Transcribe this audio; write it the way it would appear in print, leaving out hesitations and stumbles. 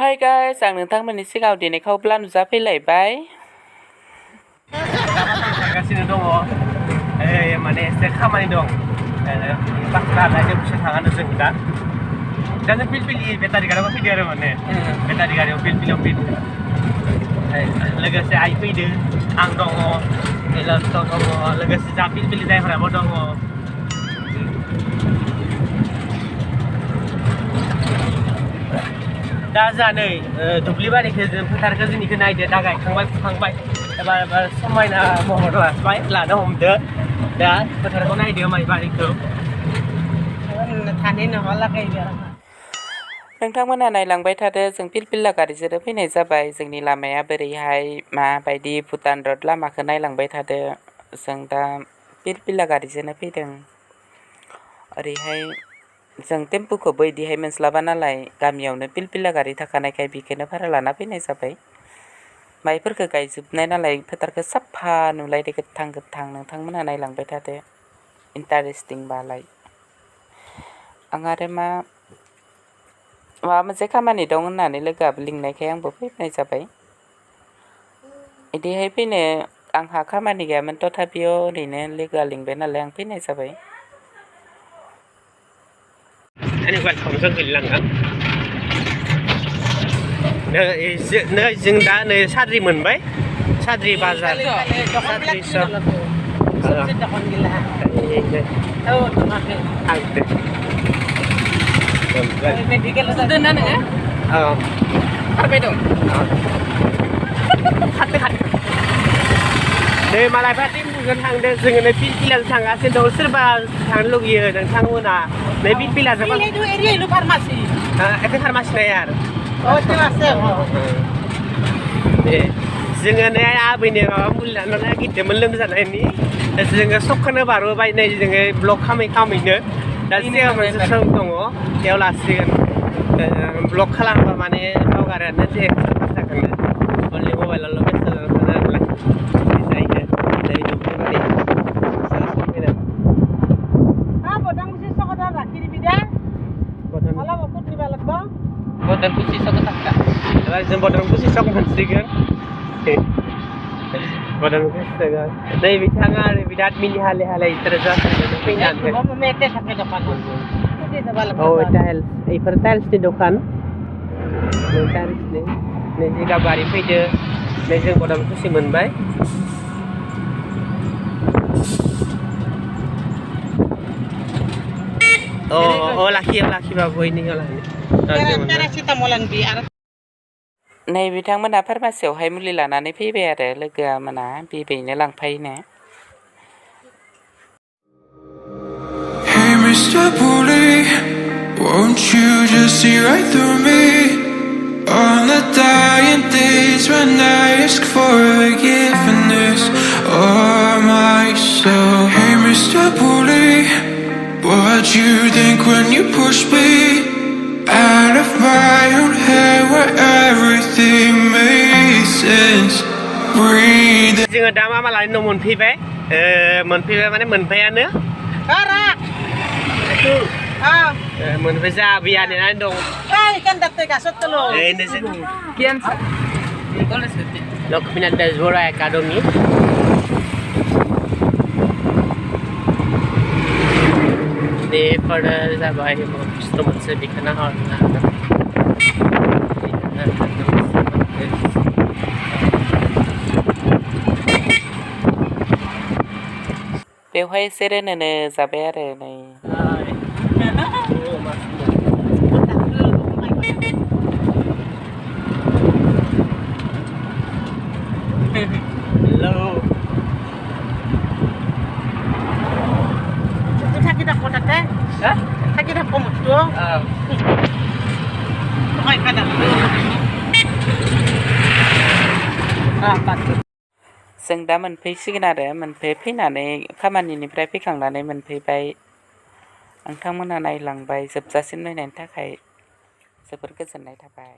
Hi guys, आं नोंथांमोननि सिगाङाव दिनै खावब्ला नुजाफैलायबाय। थांगासिनो दङ माने एसे खामानि दं बाथ्रा लायनो थाङानो जों दा जों पिलपिलि बेटारि गारियाव फैदो आरो माने बेटारि गारियाव पिलपिलियाव फैदो लोगोसे आइ फैदो आं दङ एलास दङ लोगोसे जा पिलपिलि ड्राइभाराबो दङ। दा जानै दुब्लिबारिखौ जों फोथारखौ जोंनिखौ नायदो दा गायखांबाय फुखांबाय एबार समायना महर लानो हमदो दा फोथारखौ नायदो माइबारिखौ थानो नङालागै नोंथांमोना नायलांबाय थादो जों पिलपिला गारिजों फैनाय जाबाय जोंनि लामाया बोरैहाय माबायदि भुटान रड लामाखौ नायलांबाय थादो जों दा पिलपिला गारिजों फैदों ओरैहाय जों टेम्पुखौबो इदिहाय मोनस्लाबा नालाय गामियावनो पिलपिला गारि थाखानायखाय बेखौनो भारा लाना फैनाय जाबाय माइफोरखौ गायजोबनाय नालाय फोथारखौ साफा नुलायदो गोथां गोथां नोंथांमोना नायलांबाय थादो इन्टारेस्टिं बालाय आं आरो माबा मोनसे खामानि दं होननानै लोगोआबो लिंनायखाय आंबो फैनाय जाबाय इदिहाय फैनो आंहा खामानि गैयामोन तथापिও ओरैनो लोगोआ लिंबाय नालाय आं फैनाय जाबाय। जों दा नै साद्रि मोनबाय साद्रि बाजार मेडिकेल दोनना नोङो खारबाय दं नै मालायफ्रा टेम्पुजों थांदों जोङो नै पिलपिलाजों थांगासिनो दं सोरबा थांनो लुगैयो नोंथांमोना नै पिलपिलाजों फार्मासि एखे फार्मासि नाया आरो जोङो नै आबैनो माबा मुलि लानो नागिरदोंमोन लोमजानायनि जोङो सबखौनो बारबोबाय नै जोङो ब्लक खामैनो दा सिगां मोनसे सम दङ बेयाव लासिगोन ब्लक खालामबा माने बावगारानो जे बाथ्राखौनो अनलि मबाइलावल' बेस्थ' जाना थानो नालाय जायो नै दुब्लिबारि जों बदरखौ सिसक मोनसिगोन नै बिथाङा आरो बिराद मिनि हाले हाले इसोरो जासिगोन फैनानै बेफोर टाइल्सनि दखान टाइल्सनि नै जिगाब गारि फैदो नै जों बदर खुसि मोनबाय लाखिबाबो नै बिथांमोना फार्मासियावहाय मुलि लानानै फैबाय आरो लोगोआ मोना बिबैनो लांफायोनो Hey Mr. Bully, won't you just see right through me? On the dying days when I ask for forgiveness or myself. Hey Mr. Bully, what you think when you push me out of my own head where everything made sense? Breathe. जोङो दा मालाय न' मोनफैबाय माने मोनबायानो मोनबाय जाबिया नेनानै दं Laxminath बेजबरा academy बेफोर जाबाय बुस्थु मोनसे दिखाना हरना बेवहाय एसे रोनोनो जाबाय आरो नै जों दा मोनफैसिगोन आरो फैनानै खामानिनिफ्राय फैखांनानै मोनफैबाय नोंथांमोना नायलांबाय जोबजासिम नायनायनि थाखाय जोबोर गोजोननाय थाबाय।